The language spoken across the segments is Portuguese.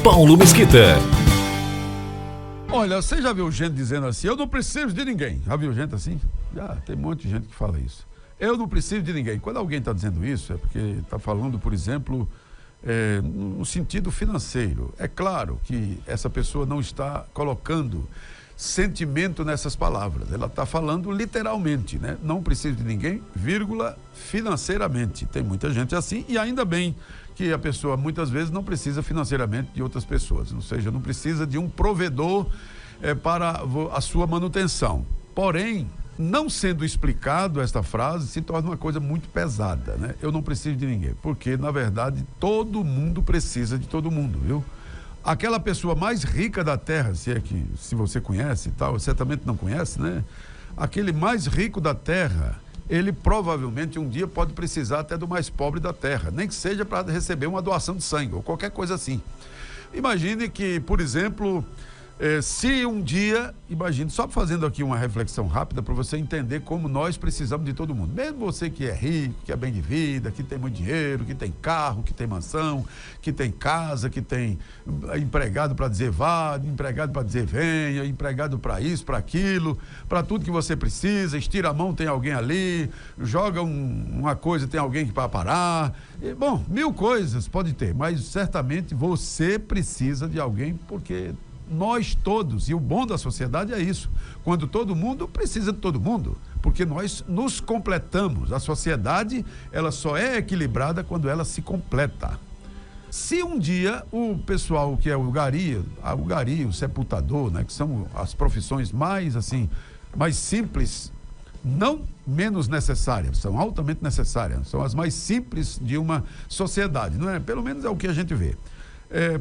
Paulo Mesquita. Olha, você já viu gente dizendo assim, eu não preciso de ninguém? Já viu gente assim? Já, tem um monte de gente que fala isso. Eu não preciso de ninguém. Quando alguém está dizendo isso, é porque está falando, por exemplo, no sentido financeiro. É claro que essa pessoa não está colocando sentimento nessas palavras. Ela está falando literalmente, né? Não preciso de ninguém, vírgula, financeiramente. Tem muita gente assim e ainda bem que a pessoa muitas vezes não precisa financeiramente de outras pessoas, ou seja, não precisa de um provedor para a sua manutenção. Porém, não sendo explicado esta frase, se torna uma coisa muito pesada, né? Eu não preciso de ninguém, porque na verdade todo mundo precisa de todo mundo, viu? Aquela pessoa mais rica da terra, se você conhece e tal, certamente não conhece, né? Aquele mais rico da terra, ele provavelmente um dia pode precisar até do mais pobre da terra, nem que seja para receber uma doação de sangue ou qualquer coisa assim. Imagine que, por exemplo, se um dia, imagine, só fazendo aqui uma reflexão rápida para você entender como nós precisamos de todo mundo. Mesmo você que é rico, que é bem de vida, que tem muito dinheiro, que tem carro, que tem mansão, que tem casa, que tem empregado para dizer vá, empregado para dizer venha, empregado para isso, para aquilo, para tudo que você precisa, estira a mão, tem alguém ali, joga uma coisa, tem alguém para parar. Bom, 1000 coisas pode ter, mas certamente você precisa de alguém porque nós todos, e o bom da sociedade é isso, quando todo mundo precisa de todo mundo, porque nós nos completamos. A sociedade, ela só é equilibrada quando ela se completa. Se um dia o pessoal que é o gari, o sepultador, né, que são as profissões mais simples, não menos necessárias, são altamente necessárias, são as mais simples de uma sociedade, não é? Pelo menos é o que a gente vê.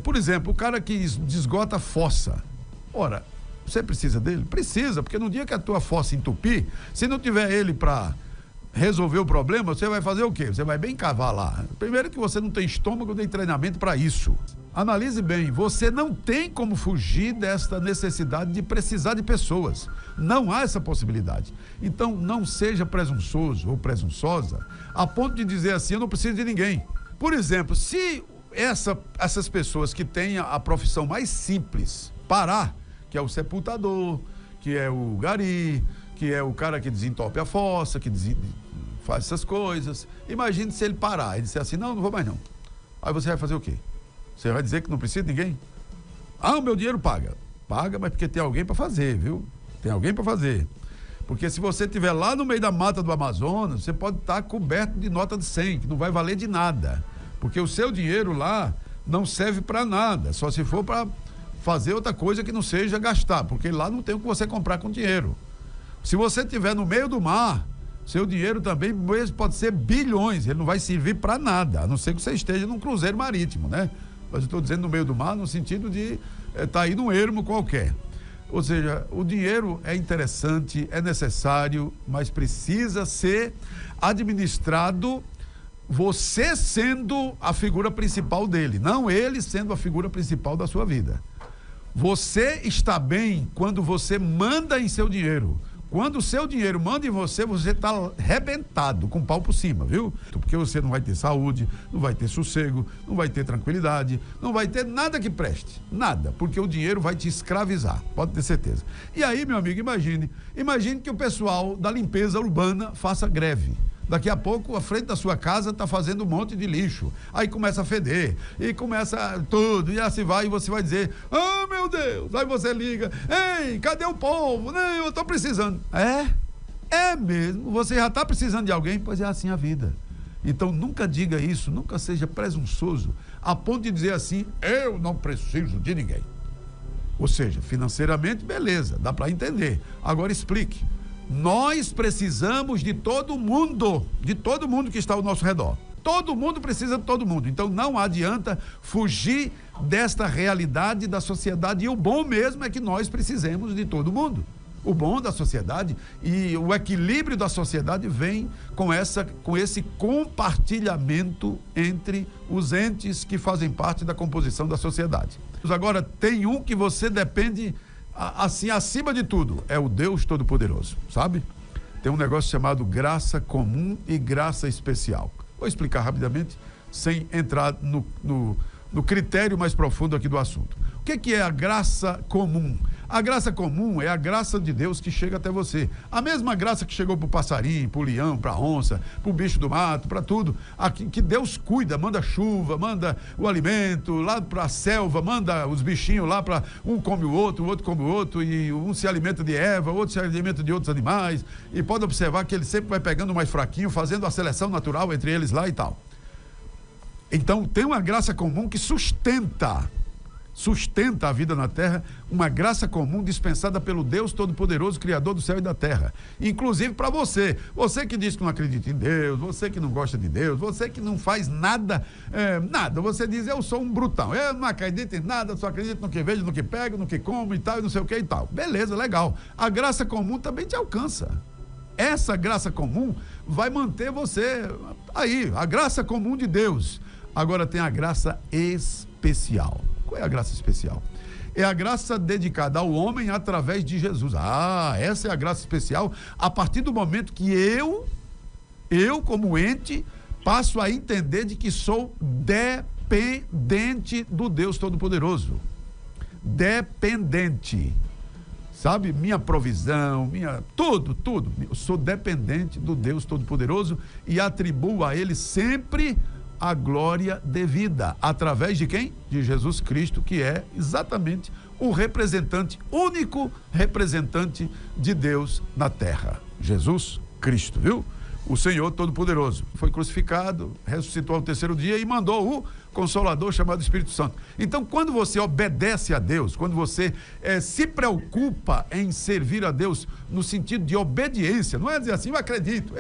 Por exemplo, o cara que desgota a fossa. Ora, você precisa dele? Precisa, porque no dia que a tua fossa entupir, se não tiver ele para resolver o problema, você vai fazer o quê? Você vai bem cavar lá. Primeiro que você não tem estômago nem treinamento para isso. Analise bem, você não tem como fugir desta necessidade de precisar de pessoas. Não há essa possibilidade. Então, não seja presunçoso ou presunçosa a ponto de dizer assim, eu não preciso de ninguém. Por exemplo, se essas pessoas que têm a profissão mais simples parar, que é o sepultador, que é o gari, que é o cara que desentope a fossa, que faz essas coisas, imagine se ele parar e disser assim, não vou mais não. Aí você vai fazer o quê? Você vai dizer que não precisa de ninguém? Ah, o meu dinheiro paga, mas porque tem alguém para fazer, viu? Tem alguém para fazer. Porque se você estiver lá no meio da mata do Amazonas, você pode estar coberto de nota de 100, que não vai valer de nada. Porque o seu dinheiro lá não serve para nada, só se for para fazer outra coisa que não seja gastar, porque lá não tem o que você comprar com dinheiro. Se você estiver no meio do mar, seu dinheiro também mesmo pode ser bilhões, ele não vai servir para nada, a não ser que você esteja num cruzeiro marítimo, né? Mas eu estou dizendo no meio do mar no sentido de estar aí num ermo qualquer. Ou seja, o dinheiro é interessante, é necessário, mas precisa ser administrado você sendo a figura principal dele, não ele sendo a figura principal da sua vida. Você está bem quando você manda em seu dinheiro. Quando o seu dinheiro manda em você, você está arrebentado, com o pau por cima, viu? Porque você não vai ter saúde, não vai ter sossego, não vai ter tranquilidade, não vai ter nada que preste, nada, porque o dinheiro vai te escravizar, pode ter certeza. E aí, meu amigo, imagine que o pessoal da limpeza urbana faça greve. Daqui a pouco, a frente da sua casa está fazendo um monte de lixo. Aí começa a feder, e começa tudo, e assim vai, e você vai dizer, ah, meu Deus, aí você liga, ei, cadê o povo? Não, eu estou precisando. É mesmo, você já está precisando de alguém? Pois é assim a vida. Então, nunca diga isso, nunca seja presunçoso, a ponto de dizer assim, eu não preciso de ninguém. Ou seja, financeiramente, beleza, dá para entender. Agora explique. Nós precisamos de todo mundo que está ao nosso redor. Todo mundo precisa de todo mundo. Então não adianta fugir desta realidade da sociedade. E o bom mesmo é que nós precisemos de todo mundo. O bom da sociedade e o equilíbrio da sociedade vem com esse compartilhamento entre os entes que fazem parte da composição da sociedade. Agora, tem um que você depende assim, acima de tudo, é o Deus Todo-Poderoso, sabe? Tem um negócio chamado graça comum e graça especial. Vou explicar rapidamente, sem entrar no no critério mais profundo aqui do assunto. O que é a graça comum? A graça comum é a graça de Deus que chega até você. A mesma graça que chegou para o passarinho, para o leão, para a onça, para o bicho do mato, para tudo. Que Deus cuida, manda chuva, manda o alimento, lá para a selva, manda os bichinhos lá para um come o outro come o outro, e um se alimenta de erva, outro se alimenta de outros animais. E pode observar que ele sempre vai pegando o mais fraquinho, fazendo a seleção natural entre eles lá e tal. Então, tem uma graça comum que sustenta a vida na terra, uma graça comum dispensada pelo Deus Todo-Poderoso, Criador do céu e da terra. Inclusive para você que diz que não acredita em Deus, você que não gosta de Deus, você que não faz nada, você diz, eu sou um brutão, eu não acredito em nada, só acredito no que vejo, no que pego, no que como e tal, e não sei o que e tal. Beleza, legal. A graça comum também te alcança. Essa graça comum vai manter você aí, a graça comum de Deus. Agora tem a graça especial. Qual é a graça especial? É a graça dedicada ao homem através de Jesus. Essa é a graça especial a partir do momento que eu como ente, passo a entender de que sou dependente do Deus Todo-Poderoso. Dependente. Sabe? Minha provisão, tudo. Eu sou dependente do Deus Todo-Poderoso e atribuo a Ele sempre a glória devida, através de quem? De Jesus Cristo, que é exatamente o único representante de Deus na terra. Jesus Cristo, viu? O Senhor Todo-Poderoso. Foi crucificado, ressuscitou ao terceiro dia e mandou o Consolador chamado Espírito Santo. Então, quando você obedece a Deus, quando você se preocupa em servir a Deus no sentido de obediência, não é dizer assim, eu acredito.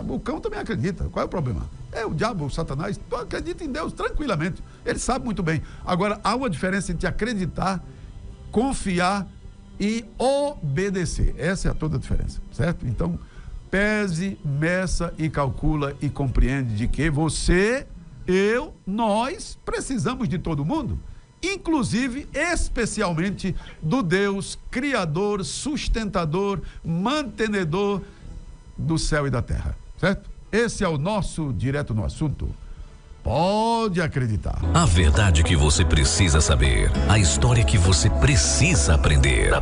O cão também acredita. Qual é o problema? O diabo, o Satanás, acredita em Deus tranquilamente. Ele sabe muito bem. Agora, há uma diferença entre acreditar, confiar e obedecer. Essa é toda a diferença, certo? Então, pese, meça e calcula e compreende de que você, nós precisamos de todo mundo, inclusive, especialmente do Deus Criador, sustentador, mantenedor do céu e da terra, certo? Esse é o nosso Direto no Assunto. Pode acreditar. A verdade que você precisa saber. A história que você precisa aprender.